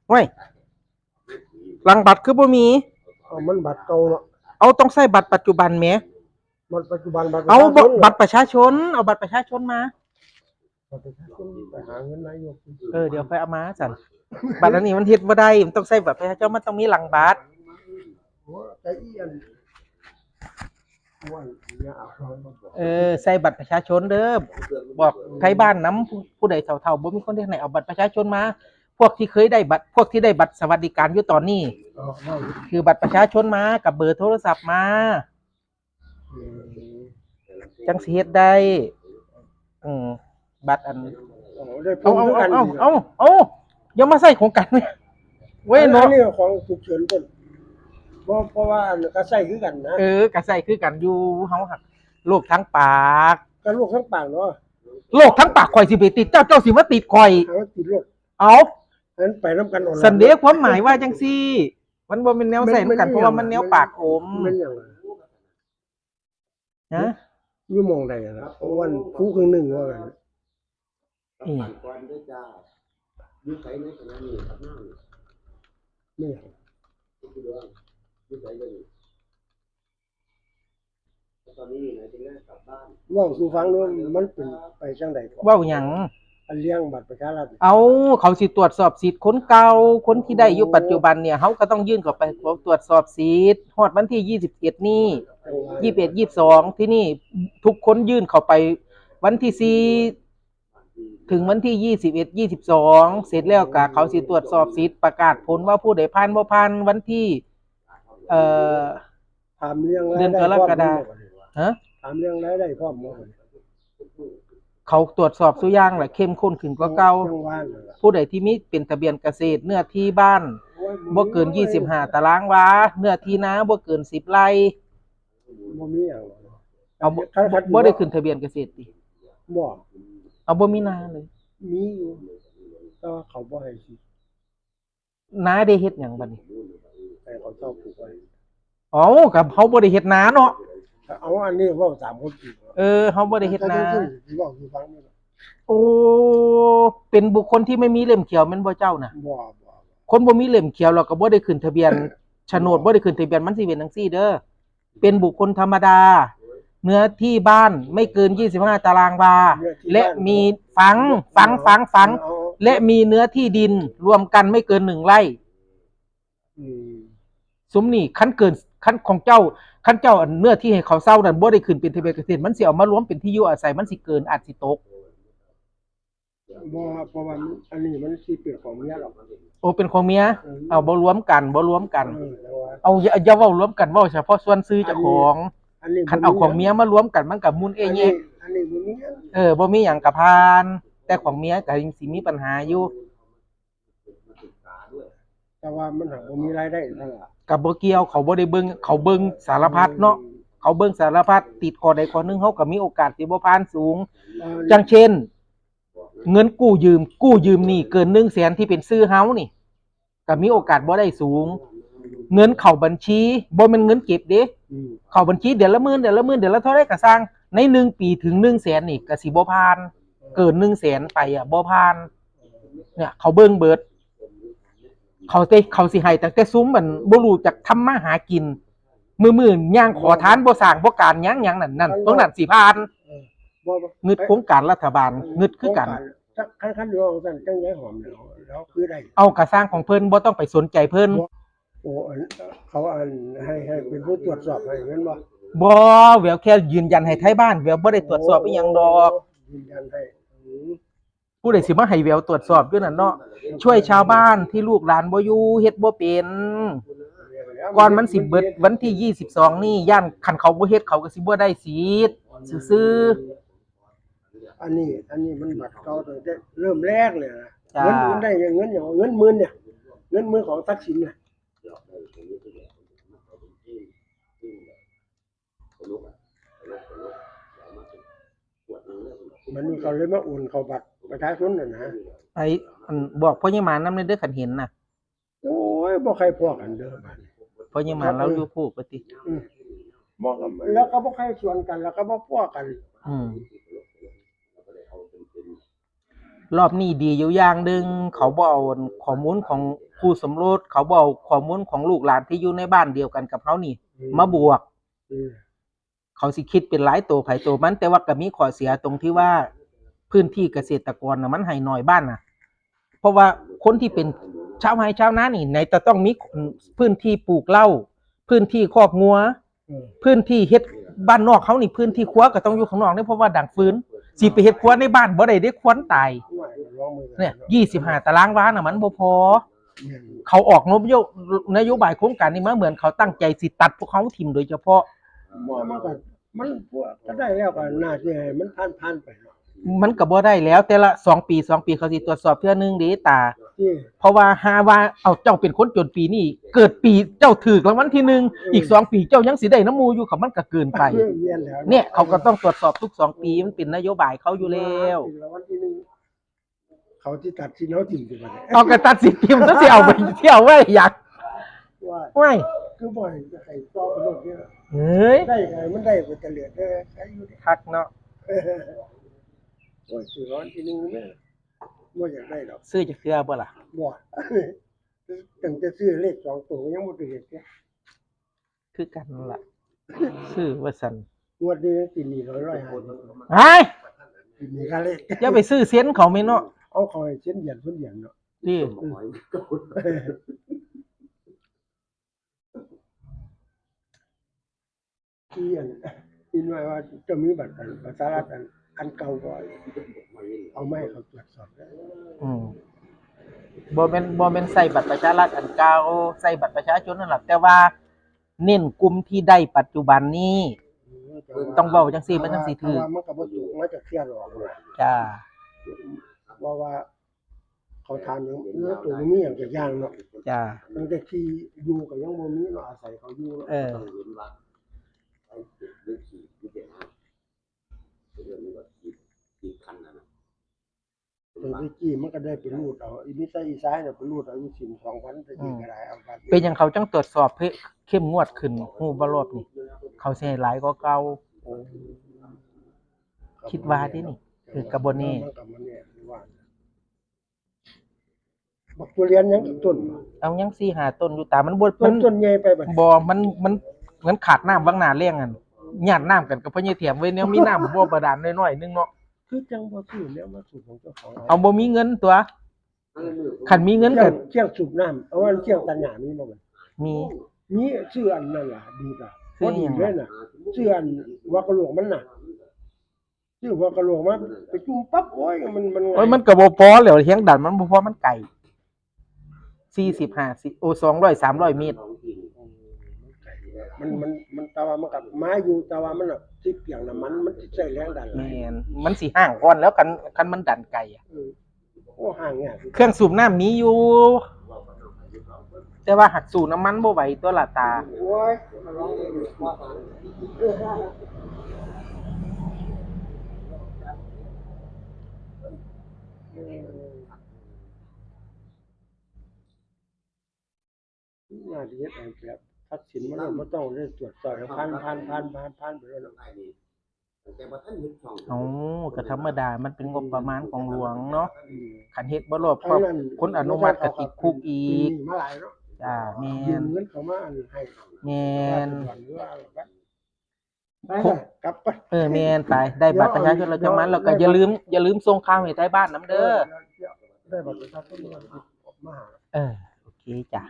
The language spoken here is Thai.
เว้ยหลังบัตรคือบ่มีมันบัตรเก่าเนาะเอาต้องใช้บัตรปัจจุบันแหมบัตรปัจจุบันเอาบัตรประชาชนเอาบัตรประชาชนมาไปหาเงินนายกเดี๋ยวค่อยเอามาสั่นบัตรอันนี้มันเฮ็ดบ่ได้มันต้องใช้บัตรประชาชนมันต้องมีหลังบัตรใจเอียนใส่บัตรประชาชนเด้อบอกไทบ้านน้ำผู้ใดเฒ่าๆบ่มีคนที่ไหนเอาบัตรประชาชนมาพวกที่เคยได้บัตรพวกที่ได้บัตรสวัสดิการอยู่ตอนนี้คือบัตรประชาชนมากับเบอร์โทรศัพท์มาจังสิเฮ็ดได้บัตรอันเอาอย่ามาใส่ของกันเว้ยเนาะนี่ของฉุกเฉินเพิ่นเพราะว่าก็ใส่คือกันนะก็ใส่คือกันอยู่เฮาหักโรคทั้งปากก็โรคทั้งปากเนาะโรคทั้งปากข่อยสิไปติดเจ้าสิมาติดข่อยติดโรคเอางั้นไปนำกันออนไลน์สันเดความหมายว่าจังซี่มันบ่แม่นแนวใส่นำกันเพราะว่ามันแนวปากอมมันหยังนะอยู่มองใดล่ะวันคู่ครึ่งนึงว่ากันก่อนด้วยจ้าอยู่ไสในขณะนี้ครับน้านี่อยู่ไสเลยตอนนี้ไหนถึงได้กลับบ้านเว้าสู่ฟังดูมันเป็นไปจังได๋เว้าหยังอันเลี้ยงบัตรประชารัฐเอาเขาสิตรวจสอบสิทธิ์คนเก่าคนที่ได้อยู่ปัจจุบันเนี่ยเฮาก็ต้องยื่นเข้าไปตรวจสอบสิทธิ์ฮอดวันที่21นี้21 22ที่นี่ทุกคนยื่นเข้าไปวันที่4ถึงวันที่21 22เสร็จแล้วก็เขาสิตรวจสอบสิทธิ์ประกาศผลว่าผู้ใดผ่านบ่ผ่านวันที่ถามเรื่องเดือนกรกฎาคมถามเรื่องรายได้พร้อมบ่เขาตรวจสอบซุอย่างแหละเข้มข้นขึ้นกว่าเก่าผู้ใดที่มีเป็นทะเบียนเกษตรเนื้อที่บ้านบ่เกิน25ตารางวาเนื้อที่นาบ่เกิน10ไร่บ่มีหยังเอาบ่ได้ขึ้นทะเบียนเกษตรติบ่เอาบ่มีนาเลยมีอยู่แต่เขาบ่ให้สินาได้เฮ็ดหยังบัดนี้แต่เขาชอบปลูกไว้กับเขาบ่ได้เฮ็ดนาเนาะเอาอันนี้เว้าตามคนจริงเขาบ่ได้เฮ็ดนาเว้าสู่ฟังนี่เป็นบุคคลที่ไม่มีเล่มเขียวแม่นบ่เจ้าน่ะบ่คนบ่มีเล่มเขียวแล้วก็บ่ได้ขึ้นทะเบียนโฉนดบ่ได้ขึ้นทะเบียนมันสิเป็นจังซี่เด้อเป็นบุคคลธรรมดาเนื้อที่บ้านไม่เกิน25ตารางวาและมีฝังและมีเนื้อที่ดินรวมกันไม่เกิน1ไร่สมนี่คันเกินคันของเจ้าคันเจ้าเนื้อที่ให้เขาเซานั่นบ่ได้ขึ้นเป็นทะเบียนเกษตรมันสิเอามารวมเป็นที่อยู่อาศัยมันสิเกินอาจสิตกบ่เพราะว่าอันนี้มันสิเป็นของเมียหรอกเป็นของเมียเอาบ่รวมกันเอาอย่าเว้ารวมกันเว้าเฉพาะส่วนซื้อเจ้าของคันเอาของเมียมารวมกันมันก็มุนเองแยกอันนี้บ่มีบ่มีหยังก็ผ่านแต่ของเมียก็ยังสิมีปัญหาอยู่แต่ว่ามันบ่มีรายได้นั่นล่ะก็บ่เกี่ยวเขาบ่ได้เบิ่งสารพัดเนาะเขาเบิ่งสารพัดติดข้อใดข้อหนึ่งเฮาก็มีโอกาสสิบ่ผ่านสูงจังเช่นเงินกู้ยืมนี่เกิน 100,000 ที่เป็นชื่อเฮานี่ก็มีโอกาสบ่ได้สูงเงินเข้าบัญชีบ่แม่นเงินเก็บเด้เข้าบัญชีเดือนละหมื่นเดือนละเท่าใดก็สร้างใน1ปีถึง 100,000 นี่ก็สิบ่ผ่านเกิน 100,000 ไปบ่ผ่านเนี่ยเขาเบิ่งเบิดเขาสิให้ตั้งแต่ซุ้มมันบ่รู้จักทำมาหากินมื้อย่างขอทานบ่สร้างบ่การหยังนั่นตรงนั้นสิผ่านเงินโครงการรัฐบาลเงินคือกันคันอยู่ซั่นจังได๋หอมแล้วคือได้เอากระสร้างของเพิ่นบ่ต้องไปสนใจเพิ่นเขาให้เป็นผู้ตรวจสอบให้แม่นบ่แววแค่ยืนยันให้ไทบ้านแววบ่ได้ตรวจสอบอีหยังดอกยืนยันให้ผู้ใดสิมาให้แววตรวจสอบอยู่นั่นเนาะช่วยชาวบ้านที่ลูกหลานบ่อยู่เฮ็ดบ่เป็นก่อนมันสิเบิดวันที่22นี่ย่านคันเขาบ่เฮ็ดเขาก็สิบ่ได้สิทธิ์ซื่ออันนี้มันบัตรเก่าตั้งแต่เริ่มแรกเลยนะเงินได้เงินอย่างเงินหมื่นเนี่ยเงินหมื่นของทักษิณน่ะมันนี่เขาเลยมาโอนเข้าบัตรประชาชนน่ะนะบอกพ่อใหญ่หมานำเด้อคันเห็นน่ะโอ้ยบ่ใครพอกันเด้อบัดพ่อใหญ่หมานเราอยู่ผู้ปฏิบ่แล้วก็บ่ใครชวนกันแล้วก็บ่พอกัน รอบนี้ดีอยู่อย่างหนึ่งเขาบ่เอาข้อมูลของคู่สมรสเขาบ่เอาข้อมูลของลูกหลานที่อยู่ในบ้านเดียวกันกับเขานี่ มาบวก อืม เขาสิคิดเป็นหลายตัวไผตัวมัน แต่ว่าก็มีข้อเสียตรงที่ว่าพื้นที่เกษตรกรน่ะมันให้น้อยบ้านน่ะ เพราะว่าคนที่เป็นชาวไร่ชาวนานี่ไหนจะต้องมีพื้นที่ปลูกเหล้าพื้นที่คอกงัว อืม พื้นที่เฮ็ดบ้านนอกเขานี่พื้นที่ครัวก็ต้องอยู่ข้างนอกนี่เพราะว่าดังฟืนสิไปเฮ็ดครัวในบ้านบ่ได้เด้ควนตาย ว่าลองมือกั เนี่ย25ตารางวาน่ะมันบ่พอ เนี่ย เขาออกนโยบายโครงการนี้มาเหมือนเขาตั้งใจสิตัดพวกเขาทิ่มโดยเฉพาะ บ่มันก็มันพวกก็ได้แล้วก็น่าสิให้มันผ่านไปเนาะ มันก็บ่ได้แล้วแต่ละ2 ปีเขาสิตรวจสอบเทื่อนึงเด้ตา ที่ เพราะว่าหาว่าเอาเจ้าเป็นคนจนปีนี้เกิดปีเจ้าถูกรางวัลที่หนึ่งอีก2 ปีเจ้ายังสิได้น้ำมูอยู่เขามันก็เกินไป เวียนแล้ว เนี่ยเขาก็ต้องตรวจสอบทุก2 ปีมันเป็นนโยบายเขาอยู่แล้ว ถึงแล้ววันที่หนึ่งเขาที่ตัดสินเขาถิ่มสิบัดนี้ เอากระตัดสินพิมพ์ต้องสิเอาไปเที่ยวไว้อยาก ว่า ไว้ คือบ่อยจะให้ต่อไปโลกเนี่ย เฮ้ย ได้ไงมันได้ไปแต่เหลือได้ใช้อยู่ดิ คักเนาะ โอ้ยคือร้อนที่หนึงแม่บ่อยากได้ดอก ซื้อจะเคือบ่ล่ะ บ่ตั้งแต่ซื้อเลข2ตัวยังบ่ได้เฮ็ดเนี่ย คือกันนั่นล่ะซื้อว่าซั่น งวดนี้ปีนี้150 ไอ้ย ปีนี้ค่าเลข อย่าไปซื้อเซ็นเขาแม่เนาะ เอาเขาให้เส้นเหยียนเส้นเหยียนเนาะ นี่ ที่อินไว้ว่าจะมีบัตรประชารัฐอันเก่าก่อนเอาไม่เขาตรวจสอบได้ อืมบ่แม่นใส่บัตรประชารัฐอันเก่าใส่บัตรประชาชนนั่นล่ะแต่ว่าเน้นกลุ่มที่ได้ปัจจุบันนี้ ต้องเว้าจังซี่มันจังสิถูก แต่ว่ามันก็บ่ถูกมันจะเครียดหรอกนะ จ้า ว่าเขาทานอย่างเนื้อตัวมีอย่างจะย่างเนาะ จ้า ตั้งแต่ที่อยู่ก็ยังบ่มีเนาะอาศัยเขาอยู่เนาะ เออ ต้องเห็นว่าไอ้เรื่องขี่ที่เป็นเรื่องนี้ว่าขี่คันนะ แต่ที่กี้มันก็ได้ไปรูดเอาอีมิไซอีซ้ายน่ะไปรูดเอาอยู่สิน2,000แต่กี้ก็ได้เอาบัตร เป็นหยังเขาจังตรวจสอบเพื่อเข้มงวดขึ้นฮู้บ่รอบนี่เขาสิให้หลายกว่าเก่าคิดว่าตินี่คือกระบ่แน่ มันก็บ่แน่คือว่าบักทุเรียนยังอีกต้น เอายัง4-5ต้นอยู่ตามันบ่ ต้นใหญ่ไปบัด บ่มันขาดน้ำบางหน้าแล้งอั่นญาติน้ำกันกับพ่อใหญ่เถียมไว้แนวมีน้ำบ่บาดาลน้อยๆนึงเนาะ คือจังบ่ซื้อแล้วมาสูบของเจ้าของ เอาบ่มีเงินตัวคันมีเงินก็ เที่ยงสูบน้ำเอาว่าเที่ยงตันหญ้ามีบ่มัน มี มีชื่ออันนั่นล่ะดีป่ะ ชื่ พ อ อ ห ดี ยัง เลยน่ะชื่ออันว่ากะโหลกมันน่ะชื่อว่ากะโหลกมันไปจุ่มปั๊บโอ้ยมัน โอ้ยมันก็บ่พอแล้วเฮียงดันมันบ่พอมันไกล40 50โอ้200 300เมตร มันแต่ว่ามันกับไม้อยู่แต่ว่ามันน่ะที่เปียงน่ะมันสิใช้แรงดันหลาย แม่นมันสิห่างก่อนแล้วคันมันดันไกลอะ เออโอ้ห่างเนี่ย เครื่องสูบน้ำมีอยู่ แต่ว่าหักสูบน้ำมันบ่ไหวตัวละตา โอ้ยมาลองดูว่าน่าดีเฮ็ดให้แบบทักษิณมันบ่ต้องได้ตรวจสอบผ่านไปแล้วเนาะ แต่ว่าท่านเห็นช่อง เอ้าก็ธรรมดามันเป็นงบประมาณของหลวงเนาะ อืม คันเฮ็ดบ่รอบครอบคนอนุมัติก็ติดคุกอีก มาหลายเนาะ จ้าแม่ ยืม น เงินเขามาอันให้ แม่น ไปกลับไป แม่นไปได้บัตรประชาชนแล้วจังมันแล้วก็อย่าลืมส่งข่าวให้ใต้บ้านนำเด้อ ได้บัตรประชาชนมาหา โอเคจ้ะ